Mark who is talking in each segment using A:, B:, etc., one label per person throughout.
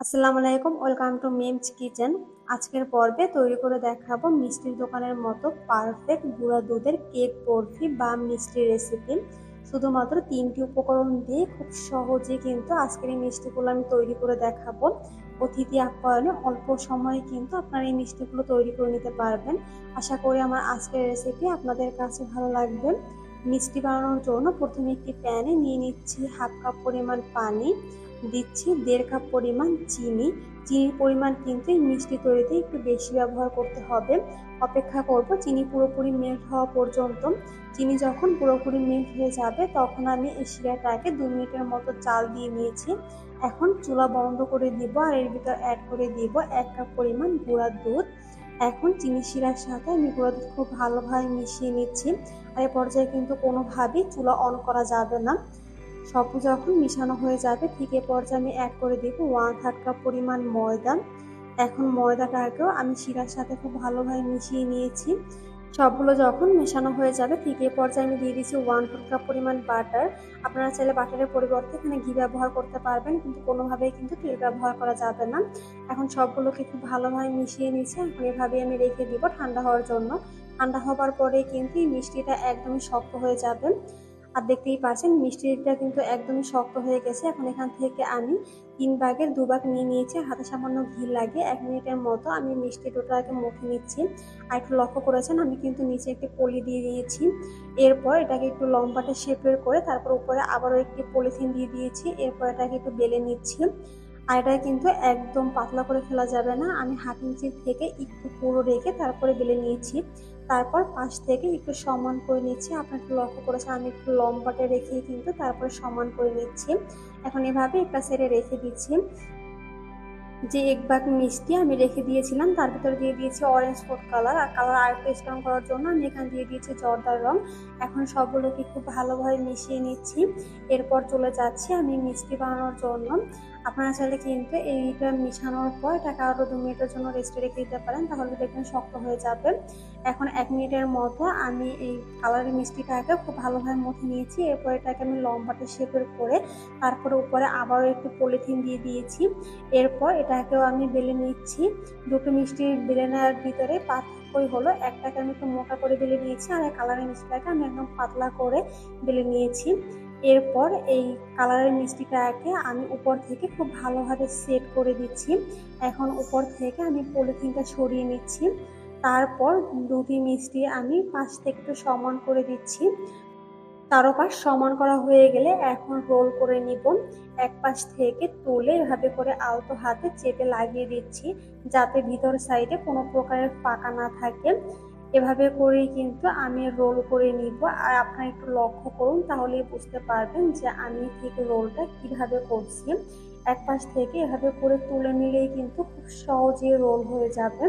A: আসসালামু আলাইকুম, welcome to memes kitchen. আজকের পর্বে তৈরি করে দেখাবো মিষ্টির দোকানের মতো পারফেক্ট গুঁড়া দুধের কেক বরফি বা মিষ্টি রেসিপি। শুধুমাত্র 3টি উপকরণ দিয়ে খুব সহজে কিন্তু আজকের এই মিষ্টিগুলো আমি তৈরি করে দেখাবো। অতিথি আপ্যায়নে অল্প সময়ে কিন্তু আপনারা এই মিষ্টিগুলো তৈরি করে নিতে পারবেন। আশা করি আমার আজকের রেসিপি আপনাদের কাছে ভালো লাগবে। মিষ্টি বানানোর জন্য প্রথমে একটি প্যানে নিয়ে নিচ্ছি হাফ কাপ পরিমাণ পানি, দিচ্ছি 1.5 কাপ পরিমাণ চিনি। চিনির পরিমাণ কিন্তু এই মিষ্টি তৈরিতে একটু বেশি ব্যবহার করতে হবে। অপেক্ষা করব চিনি পুরোপুরি মেল্ট হওয়া পর্যন্ত। চিনি যখন পুরোপুরি মেল্ট হয়ে যাবে তখন আমি এই শিরাটাকে 2 মিনিটের মতো জাল দিয়ে নিয়েছি। এখন চুলা বন্ধ করে দিব আর এর ভিতর অ্যাড করে দিব 1 কাপ পরিমাণ গুঁড়া দুধ। এখন চিনি শিরার সাথে আমি গুঁড়া দুধ খুব ভালোভাবে মিশিয়ে নিচ্ছি। আর এই পর্যায়ে কিন্তু কোনোভাবেই চুলা অন করা যাবে না। সব যখন মিশানো হয়ে যাবে ঠিক এ পর্যায়ে আমি অ্যাড করে দিব 1/3 কাপ পরিমাণ ময়দা। এখন ময়দাটাকেও আমি শিরার সাথে খুব ভালোভাবে মিশিয়ে নিয়েছি। সবগুলো যখন মেশানো হয়ে যাবে ঠিক এ পর্যায়ে আমি দিয়ে দিচ্ছি 1/4 কাপ পরিমাণ বাটার। আপনারা চাইলে বাটারের পরিবর্তে এখানে ঘি ব্যবহার করতে পারবেন, কিন্তু কোনোভাবেই কিন্তু তেল ব্যবহার করা যাবে না। এখন সবগুলোকে খুব ভালোভাবে মিশিয়ে নিয়েছি। এখন এভাবেই আমি রেখে দিব ঠান্ডা হওয়ার জন্য। ঠান্ডা হবার পরে কিন্তু এই মিষ্টিটা একদমই শক্ত হয়ে যাবে। আর দেখতেই পাচ্ছেন মিষ্টিটা কিন্তু একদমই শক্ত হয়ে গেছে। এখন এখান থেকে আমি 3 ভাগের 2 ভাগ নিয়ে নিয়েছি। হাতে সামান্য ঘি লাগিয়ে 1 মিনিটের মতো আমি মিষ্টি ডোটাকে মুখে নিচ্ছি। আর একটু লক্ষ্য করেছেন আমি কিন্তু নিচে একটি পলি দিয়ে দিয়েছি। এরপর এটাকে একটু লম্বাটে শেপের করে তারপর উপরে আবারও একটি পলিথিন দিয়ে দিয়েছি। এরপর এটাকে একটু বেলে নিচ্ছি। আর এটা কিন্তু একদম পাতলা করে ফেলা যাবে না। আমি হাফ ইঞ্চির থেকে একটু পুরো রেখে তারপরে বেলে নিয়েছি। তারপর পাশ থেকে একটু সমান করে নিচ্ছি। আপনারা একটু লক্ষ্য করেছেন আমি একটু লম্বাটে রেখে কিন্তু তারপরে সমান করে নিচ্ছি। এখন এভাবে একটা সাইডে রেখে দিচ্ছি। যে 1 ভাগ মিষ্টি আমি রেখে দিয়েছিলাম তার ভিতরে দিয়ে দিয়েছি অরেঞ্জ ফুড কালার, আর কালার আরেকটু স্ট্রং করার জন্য আমি এখানে দিয়ে দিয়েছি জর্দার রং। এখন সবগুলোকে খুব ভালোভাবে মিশিয়ে নিচ্ছি। এরপর চলে যাচ্ছি আমি মিষ্টি বানানোর জন্য। আপনারা চাইলে কিন্তু এইটা মিশানোর পর এটাকে আরও 2 মিনিটের জন্য রেস্টে রেখে দিতে পারেন, তাহলে দেখবেন শক্ত হয়ে যাবে। এখন 1 মিনিটের মতো আমি এই কালারের মিষ্টিটাকে খুব ভালোভাবে মথে নিয়েছি। এরপর এটাকে আমি লম্বাটে শেপের করে তারপরে উপরে আবারও একটু পলিথিন দিয়ে দিয়েছি। এরপর এটাকেও আমি বেলে নিচ্ছি। দুটো মিষ্টি বেলে নেওয়ার ভিতরে পার্থক্যই হলো একটাকে আমি একটু মোটা করে বেলে নিয়েছি আর এই কালারের মিষ্টিটাকে আমি একদম পাতলা করে বেলে নিয়েছি। এরপর এই কালারের মিষ্টিটাকে আমি উপর থেকে খুব ভালোভাবে সেট করে দিচ্ছি। এখন উপর থেকে আমি পলিথিনটা সরিয়ে নিচ্ছি। তারপর দুটি মিষ্টি আমি পাশ থেকে একটু সমান করে দিচ্ছি। চারপাশ সমান করা হয়ে গেলে এখন রোল করে নিব। এক পাশ থেকে তুলে এভাবে করে আলতো হাতে চেপে লাগিয়ে দিচ্ছি, যাতে ভিতর সাইডে কোনো প্রকারের ফাঁকা না থাকে। এভাবে করেই কিন্তু আমি রোল করে নিব। আর আপনারা একটু লক্ষ্য করুন, তাহলেই বুঝতে পারবেন যে আমি ঠিক রোলটা কিভাবে করছি। এক পাশ থেকে এভাবে করে তুলে নিলেই কিন্তু খুব সহজেই রোল হয়ে যাবে।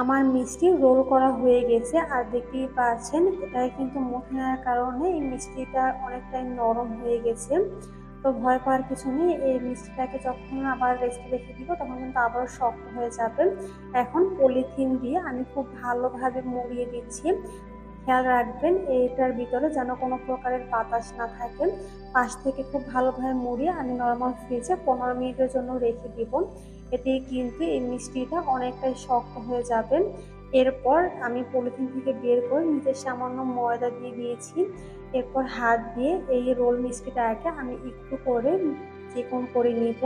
A: আমার মিষ্টি রোল করা হয়ে গেছে আর দেখতেই পাচ্ছেন এটা কিন্তু মুখে নেওয়ার কারণে এই মিষ্টিটা অনেকটাই নরম হয়ে গেছে। তো ভয় পাওয়ার কিছু নেই, এই মিষ্টিটাকে যখন আবার রেস্টে রেখে দিব তখন কিন্তু আবারও শক্ত হয়ে যাবে। এখন পলিথিন দিয়ে আমি খুব ভালোভাবে মুড়িয়ে দিচ্ছি। খেয়াল রাখবেন এইটার ভিতরে যেন কোনো প্রকারের বাতাস না থাকে। পাশ থেকে খুব ভালোভাবে মুড়িয়ে আমি নর্মাল ফ্রিজে 15 মিনিটের জন্য রেখে দিব। এতে কিন্তু এই মিষ্টিটা অনেকটাই শক্ত হয়ে যাবে। এরপর আমি পলিথিন থেকে বের করে নিচে সামান্য ময়দা দিয়ে দিয়েছি। এরপর হাত দিয়ে এই রোল মিষ্টিটাকে আমি একটু করে চিকন করে নিব।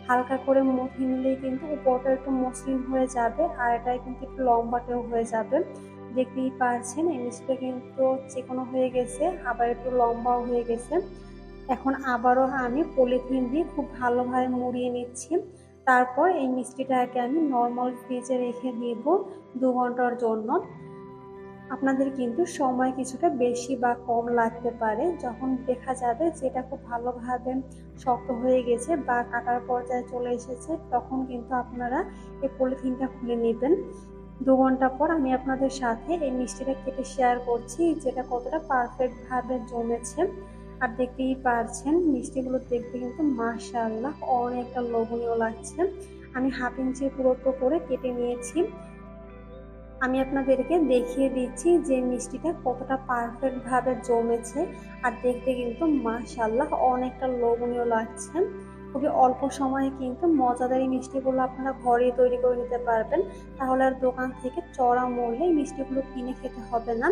A: হালকা করে মুঠে নিলেই কিন্তু উপরটা একটু মসৃণ হয়ে যাবে আর এটাই কিন্তু একটু লম্বাটেও হয়ে যাবে। দেখতেই পাচ্ছেন এই মিষ্টিটা কিন্তু চিকনো হয়ে গেছে, আবার একটু লম্বাও হয়ে গেছে। এখন আবারও আমি পলিথিন দিয়ে খুব ভালোভাবে মুড়িয়ে নিচ্ছি। তারপর এই মিষ্টিটাকে আমি নর্মাল ফ্রিজে রেখে দিব 2 ঘন্টার জন্য। আপনাদের কিন্তু সময় কিছুটা বেশি বা কম লাগতে পারে। যখন দেখা যাবে যে এটা খুব ভালোভাবে শক্ত হয়ে গেছে বা কাটার পর্যায়ে চলে এসেছে তখন কিন্তু আপনারা এই পলিথিনটা খুলে নেবেন। 2 ঘন্টা পর আমি আপনাদের সাথে এই মিষ্টিটা কেটে শেয়ার করছি যেটা কতটা পারফেক্টভাবে জমেছে। আর দেখতেই পারছেন মিষ্টিগুলো দেখতে কিন্তু মাশাআল্লাহ অনেকটা লোভনীয় লাগছে। আমি হাফ ইঞ্চির পুরুত্ব করে কেটে নিয়েছি। আমি আপনাদেরকে দেখিয়ে দিচ্ছি যে মিষ্টিটা কতটা পারফেক্টভাবে জমেছে আর দেখতে কিন্তু মাশাআল্লাহ অনেকটা লোভনীয় লাগছে। খুবই অল্প সময়ে কিন্তু মজাদার এই মিষ্টিগুলো আপনারা ঘরেই তৈরি করে নিতে পারবেন। তাহলে আর দোকান থেকে চড়া মূল্যে এই মিষ্টিগুলো কিনে খেতে হবে না,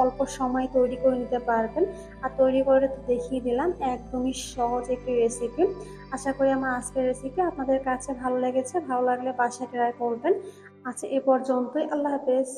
A: অল্প সময়ে তৈরি করে নিতে পারবেন। আর তৈরি করে তো দেখিয়ে দিলাম, একদমই সহজ একটি রেসিপি। আশা করি আমার আজকের রেসিপি আপনাদের কাছে ভালো লেগেছে, ভালো লাগলে বাসায় ট্রাই করবেন। আচ্ছা, এ পর্যন্তই। আল্লাহ হাফেজ।